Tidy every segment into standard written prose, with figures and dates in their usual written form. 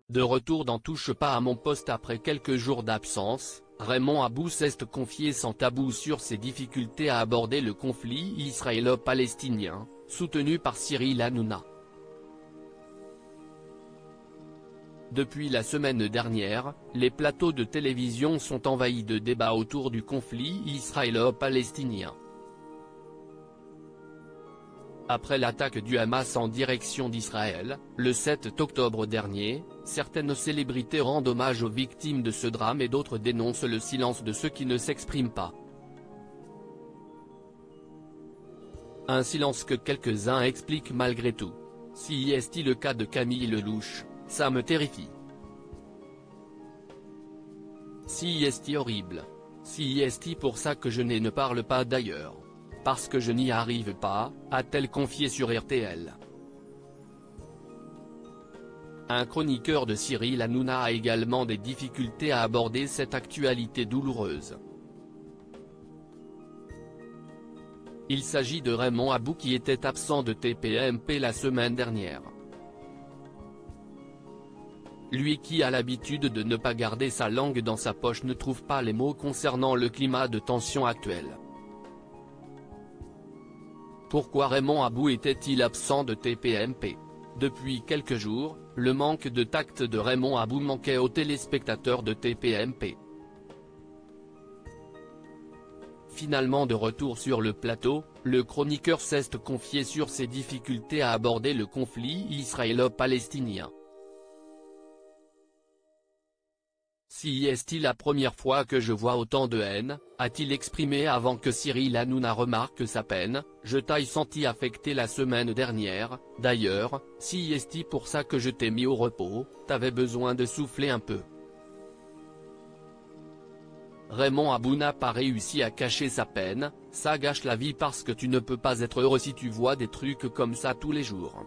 De retour dans Touche pas à mon poste après quelques jours d'absence, Raymond Abou s'est confié sans tabou sur ses difficultés à aborder le conflit israélo-palestinien, soutenu par Cyril Hanouna. Depuis la semaine dernière, les plateaux de télévision sont envahis de débats autour du conflit israélo-palestinien. Après l'attaque du Hamas en direction d'Israël, le 7 octobre dernier, certaines célébrités rendent hommage aux victimes de ce drame et d'autres dénoncent le silence de ceux qui ne s'expriment pas. Un silence que quelques-uns expliquent malgré tout. Si est-il le cas de Camille Lelouch, ça me terrifie. Si est-il horrible. Si est-il pour ça que je ne parle pas d'ailleurs. Parce que je n'y arrive pas, a-t-elle confié sur RTL. Un chroniqueur de Cyril Hanouna a également des difficultés à aborder cette actualité douloureuse. Il s'agit de Raymond Abou qui était absent de TPMP la semaine dernière. Lui qui a l'habitude de ne pas garder sa langue dans sa poche ne trouve pas les mots concernant le climat de tension actuel. Pourquoi Raymond Abou était-il absent de TPMP? Depuis quelques jours, le manque de tact de Raymond Abou manquait aux téléspectateurs de TPMP. Finalement de retour sur le plateau, le chroniqueur s'est confié sur ses difficultés à aborder le conflit israélo-palestinien. Si est-il la première fois que je vois autant de haine, a-t-il exprimé avant que Cyril Hanouna remarque sa peine, je t'ai senti affecté la semaine dernière, d'ailleurs, si est-il pour ça que je t'ai mis au repos, t'avais besoin de souffler un peu. Raymond Abou n'a pas réussi à cacher sa peine, ça gâche la vie parce que tu ne peux pas être heureux si tu vois des trucs comme ça tous les jours.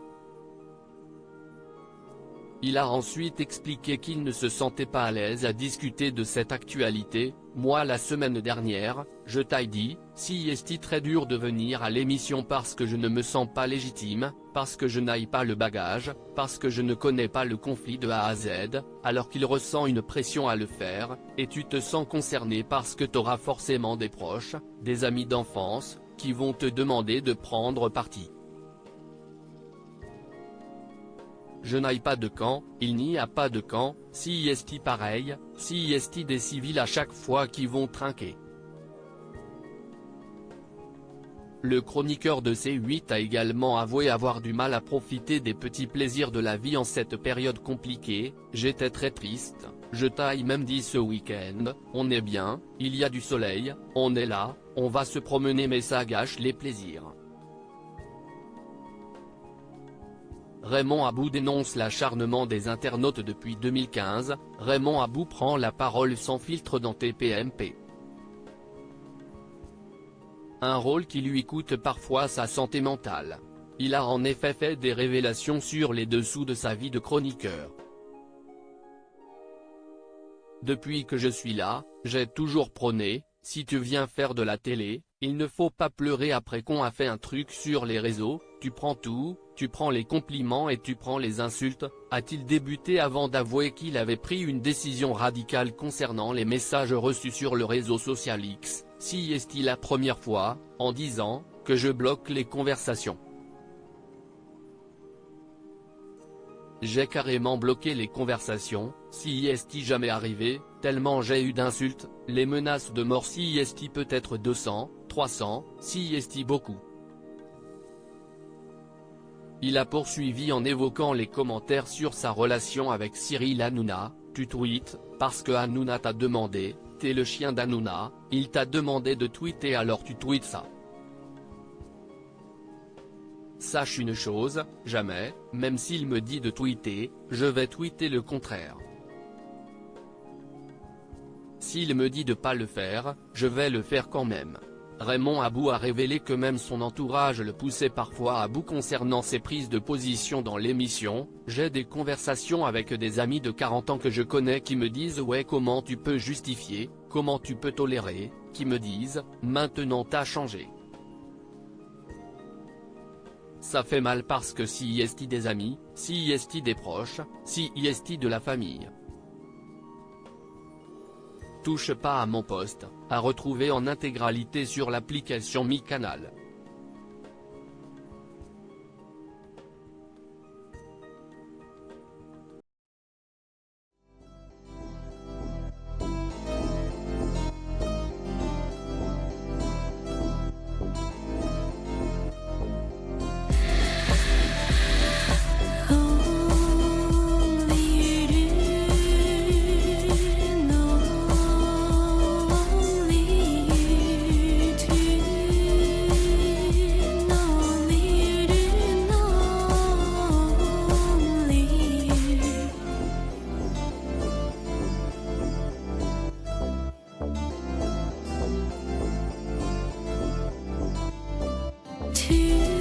Il a ensuite expliqué qu'il ne se sentait pas à l'aise à discuter de cette actualité. Moi la semaine dernière, je t'ai dit, si est très dur de venir à l'émission parce que je ne me sens pas légitime, parce que je n'ai pas le bagage, parce que je ne connais pas le conflit de A à Z, alors qu'il ressent une pression à le faire, et tu te sens concerné parce que t'auras forcément des proches, des amis d'enfance, qui vont te demander de prendre parti. Je n'ai pas de camp, il n'y a pas de camp, si est pareil, si est des civils à chaque fois qui vont trinquer. Le chroniqueur de C8 a également avoué avoir du mal à profiter des petits plaisirs de la vie en cette période compliquée. J'étais très triste, je t'ai même dit ce week-end, on est bien, il y a du soleil, on est là, on va se promener mais ça gâche les plaisirs. Raymond Abou dénonce l'acharnement des internautes depuis 2015, Raymond Abou prend la parole sans filtre dans TPMP. Un rôle qui lui coûte parfois sa santé mentale. Il a en effet fait des révélations sur les dessous de sa vie de chroniqueur. Depuis que je suis là, j'ai toujours prôné, si tu viens faire de la télé, il ne faut pas pleurer après qu'on a fait un truc sur les réseaux, tu prends tout, tu prends les compliments et tu prends les insultes, a-t-il débuté avant d'avouer qu'il avait pris une décision radicale concernant les messages reçus sur le réseau social X, si est-il la première fois, en disant, que je bloque les conversations. J'ai carrément bloqué les conversations, si est-il jamais arrivé, tellement j'ai eu d'insultes, les menaces de mort si est-il peut-être 200, 300, si est-il beaucoup. Il a poursuivi en évoquant les commentaires sur sa relation avec Cyril Hanouna, tu tweets, parce que Hanouna t'a demandé, t'es le chien d'Hanouna, il t'a demandé de tweeter alors tu tweets ça. Sache une chose, jamais, même s'il me dit de tweeter, je vais tweeter le contraire. S'il me dit de pas le faire, je vais le faire quand même. Raymond Abou a révélé que même son entourage le poussait parfois à bout concernant ses prises de position dans l'émission. J'ai des conversations avec des amis de 40 ans que je connais qui me disent ouais comment tu peux justifier, comment tu peux tolérer, qui me disent, maintenant t'as changé. ça fait mal parce que si est des amis, si est des proches, si est de la famille. Touche pas à mon poste, à retrouver en intégralité sur l'application Mi Canal. To